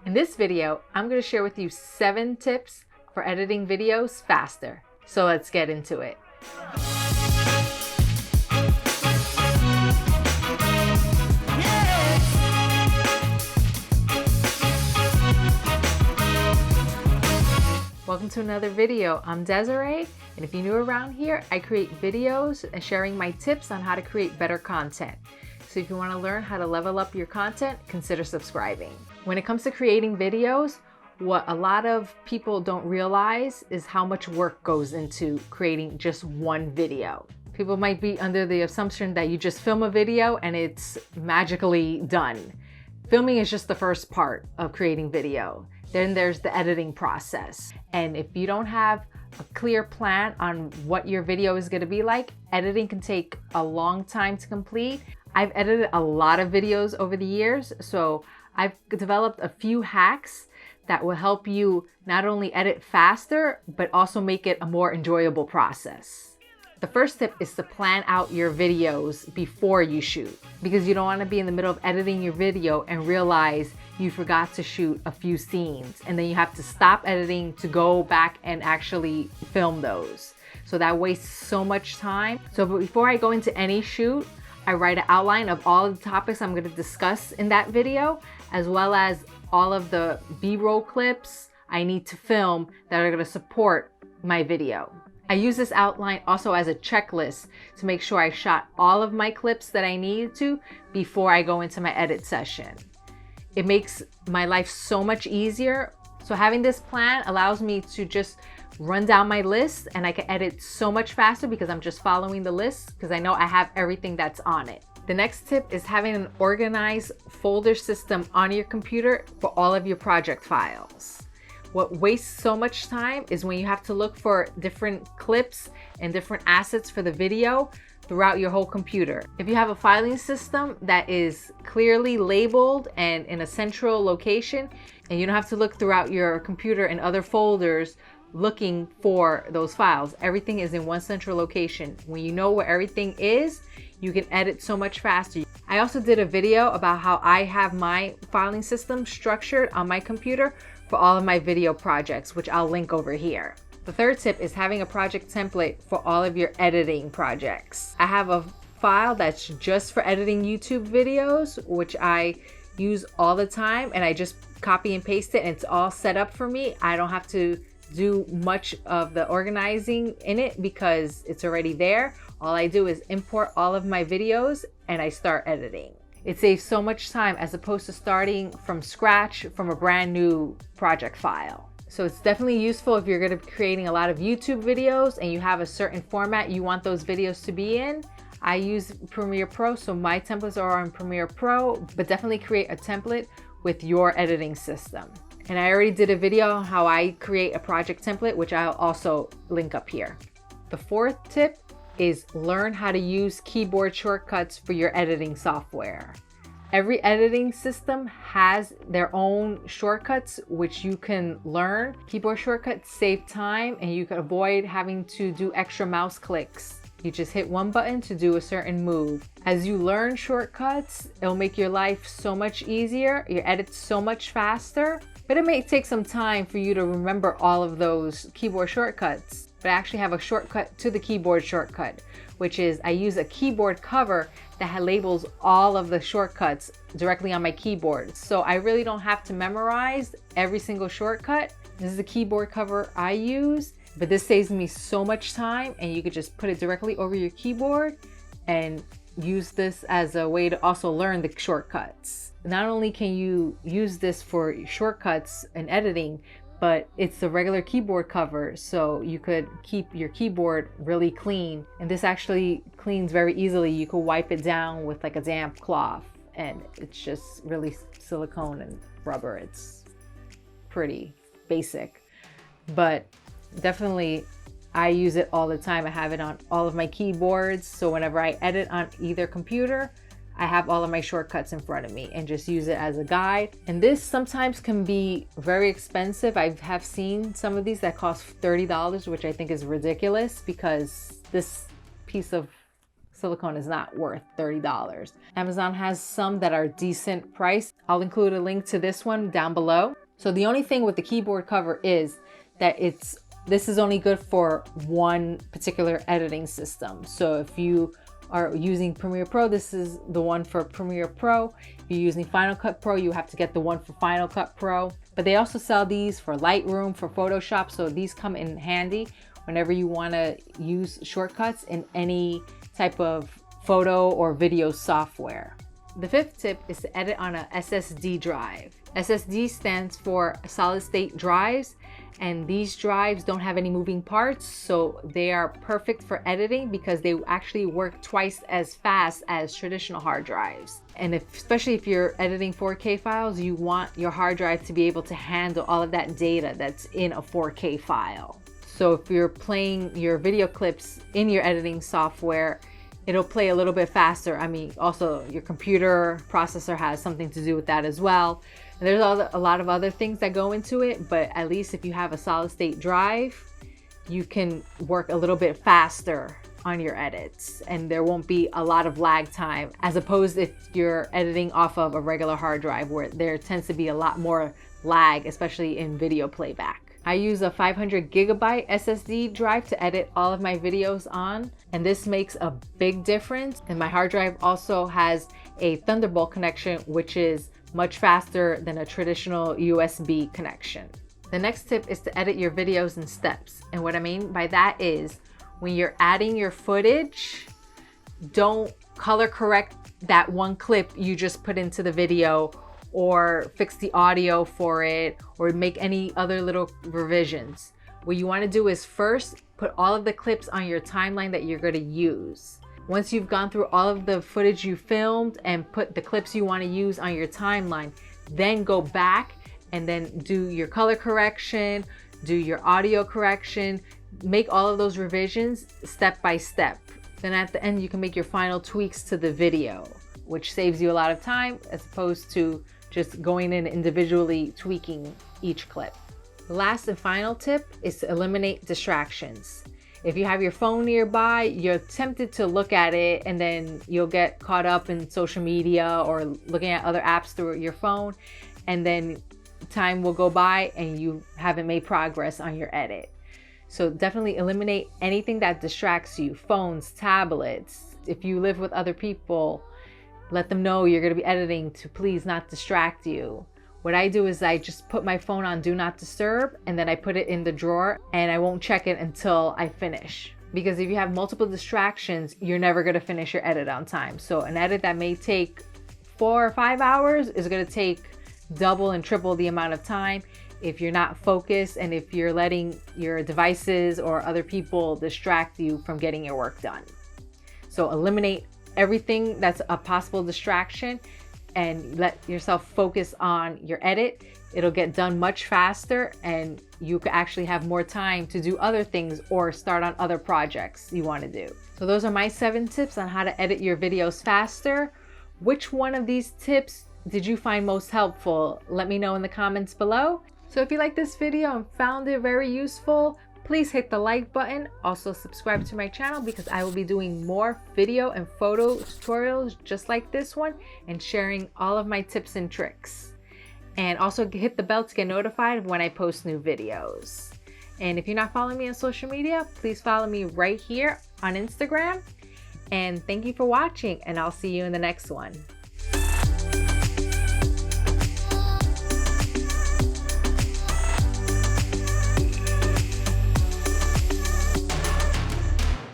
In this video, I'm going to share with you 7 tips for editing videos faster. So let's get into it. Welcome to another video. I'm Desiree, and if you're new around here, I create videos and sharing my tips on how to create better content. So if you want to learn how to level up your content, consider subscribing. When it comes to creating videos, what a lot of people don't realize is how much work goes into creating just one video. People might be under the assumption that you just film a video and it's magically done. Filming is just the first part of creating video. Then there's the editing process. And if you don't have a clear plan on what your video is going to be like, editing can take a long time to complete. I've edited a lot of videos over the years, so I've developed a few hacks that will help you not only edit faster, but also make it a more enjoyable process. The first tip is to plan out your videos before you shoot, because you don't want to be in the middle of editing your video and realize you forgot to shoot a few scenes, and then you have to stop editing to go back and actually film those. So that wastes so much time. So before I go into any shoot, I write an outline of all of the topics I'm going to discuss in that video, as well as all of the B-roll clips I need to film that are going to support my video. I use this outline also as a checklist to make sure I shot all of my clips that I needed to before I go into my edit session. It makes my life so much easier. So having this plan allows me to just run down my list, and I can edit so much faster because I'm just following the list because I know I have everything that's on it. The next tip is having an organized folder system on your computer for all of your project files. What wastes so much time is when you have to look for different clips and different assets for the video throughout your whole computer. If you have a filing system that is clearly labeled and in a central location, and you don't have to look throughout your computer and other folders looking for those files. Everything is in one central location. When you know where everything is, you can edit so much faster. I also did a video about how I have my filing system structured on my computer for all of my video projects, which I'll link over here. The third tip is having a project template for all of your editing projects. I have a file that's just for editing YouTube videos, which I use all the time, and I just copy and paste it, and it's all set up for me. I don't have to do much of the organizing in it because it's already there. All I do is import all of my videos and I start editing. It saves so much time as opposed to starting from scratch from a brand new project file. So it's definitely useful if you're going to be creating a lot of YouTube videos and you have a certain format you want those videos to be in. I use Premiere Pro, so my templates are on Premiere Pro, but definitely create a template with your editing system. And I already did a video on how I create a project template, which I'll also link up here. The fourth tip is learn how to use keyboard shortcuts for your editing software. Every editing system has their own shortcuts, which you can learn. Keyboard shortcuts save time and you can avoid having to do extra mouse clicks. You just hit one button to do a certain move. As you learn shortcuts, it'll make your life so much easier, your edits so much faster. But it may take some time for you to remember all of those keyboard shortcuts. But I actually have a shortcut to the keyboard shortcut, which is I use a keyboard cover that labels all of the shortcuts directly on my keyboard. So I really don't have to memorize every single shortcut. This is the keyboard cover I use, but this saves me so much time, and you could just put it directly over your keyboard and use this as a way to also learn the shortcuts. Not only can you use this for shortcuts and editing, but it's the regular keyboard cover, so you could keep your keyboard really clean. And this actually cleans very easily. You could wipe it down with like a damp cloth, and it's just really silicone and rubber. It's pretty basic, but definitely I use it all the time. I have it on all of my keyboards, so whenever I edit on either computer, I have all of my shortcuts in front of me and just use it as a guide. And this sometimes can be very expensive. I have seen some of these that cost $30, which I think is ridiculous because this piece of silicone is not worth $30. Amazon has some that are decent price. I'll include a link to this one down below. So the only thing with the keyboard cover is that this is only good for one particular editing system. So if you are using Premiere Pro, this is the one for Premiere Pro. If you're using Final Cut Pro, you have to get the one for Final Cut Pro. But they also sell these for Lightroom, for Photoshop. So these come in handy whenever you want to use shortcuts in any type of photo or video software. The fifth tip is to edit on a SSD drive. SSD stands for solid state drives, and these drives don't have any moving parts, so they are perfect for editing because they actually work twice as fast as traditional hard drives. And especially if you're editing 4K files, you want your hard drive to be able to handle all of that data that's in a 4K file. So if you're playing your video clips in your editing software, it'll play a little bit faster. I mean, also your computer processor has something to do with that as well. And there's a lot of other things that go into it, but at least if you have a solid state drive, you can work a little bit faster on your edits and there won't be a lot of lag time, as opposed if you're editing off of a regular hard drive where there tends to be a lot more lag, especially in video playback. I use a 500 gigabyte SSD drive to edit all of my videos on, and this makes a big difference. And my hard drive also has a Thunderbolt connection, which is much faster than a traditional USB connection. The next tip is to edit your videos in steps. And what I mean by that is when you're adding your footage, don't color correct that one clip you just put into the video, or fix the audio for it, or make any other little revisions. What you want to do is first put all of the clips on your timeline that you're going to use. Once you've gone through all of the footage you filmed and put the clips you want to use on your timeline, then go back and then do your color correction, do your audio correction, make all of those revisions step by step. Then at the end, you can make your final tweaks to the video, which saves you a lot of time as opposed to just going in individually tweaking each clip. The last and final tip is to eliminate distractions. If you have your phone nearby, you're tempted to look at it and then you'll get caught up in social media or looking at other apps through your phone, and then time will go by and you haven't made progress on your edit. So definitely eliminate anything that distracts you, phones, tablets. If you live with other people, let them know you're going to be editing to please not distract you. What I do is I just put my phone on do not disturb, and then I put it in the drawer and I won't check it until I finish. Because if you have multiple distractions, you're never going to finish your edit on time. So an edit that may take 4 or 5 hours is going to take double and triple the amount of time if you're not focused and if you're letting your devices or other people distract you from getting your work done. So eliminate everything that's a possible distraction and let yourself focus on your edit. It'll get done much faster and you can actually have more time to do other things or start on other projects you want to do. So those are my 7 tips on how to edit your videos faster. Which one of these tips did you find most helpful? Let me know in the comments below. So if you like this video and found it very useful, please hit the like button. Also subscribe to my channel because I will be doing more video and photo tutorials just like this one and sharing all of my tips and tricks. And also hit the bell to get notified when I post new videos. And if you're not following me on social media, please follow me right here on Instagram. And thank you for watching, and I'll see you in the next one.